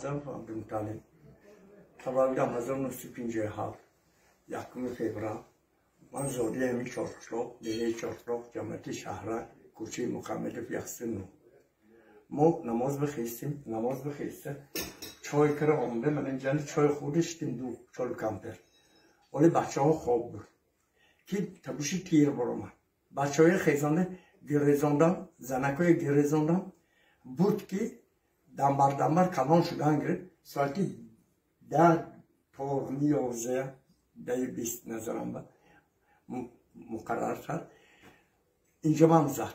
Ramazan Abdülmutalim. Tabii Ramazan Nusipince hal. Yakın fevral. من زودی همی چارشلو دیگه چارشلو جامعه شهر کوچه مکمل فیاستن ما نماز بخیستیم چای کره آمده من اینجا چای خودش تیم دو چال کمتر ولی بچه ها خواب بود که تبوشی تیر برام بچه های خیزانه گریزاندم زنکای گریزاندم بود که دنبر کلان شدن گرفت ساعتی 10 تا 11 20 نظرم بود مقرر شد اینجا من زد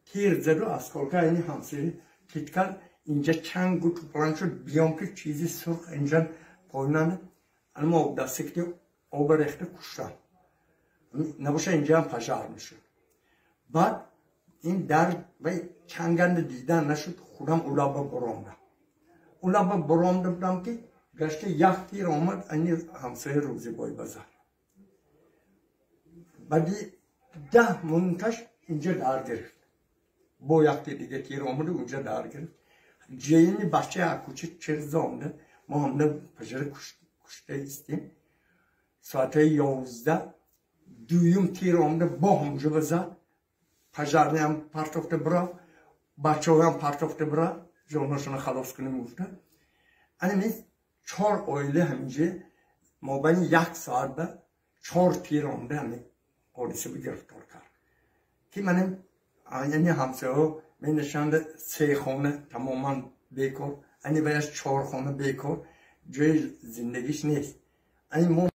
تیر زد و از کلگاه اینی همسری تیتکل اینجا چند گوت پران شد بیام که چیزی سرخ اینجا پایینن اما دسته که آب ریخته کشتن نباشه اینجا هم پژار میشه بعد این در و چنگند دیدن نشد خودم اولابا برامده بودم که گشته یک تیر آمد اینی همسایه روزی بای بزر بعدی 10 منتش اینجا در گرفت با یک دیگه تیر آمده اونجا در گرفت جیمی بچه اکوچه چرز آمده ما همده پجره کشته ایستیم ساعت 11 دویم تیر آمده با همجا بزد پجرنی هم پرتافته برا بچه های هم پرتافته برا جانشون خلاص کنیم گفته اینمی 4 آیله همینجا ما بین 1 ساعت به 4 تیر آمده همین پلیسی به گرفتار کرد که من یعنی همسایه ها می نشنده 3 خانه تماما بیکار اینی باید 4 خانه بیکار جای زندگیش نیست این ما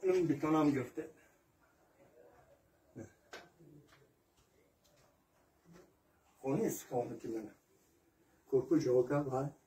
این بیتون هم گفته خونی استفاده که منه کرکو جوکا باید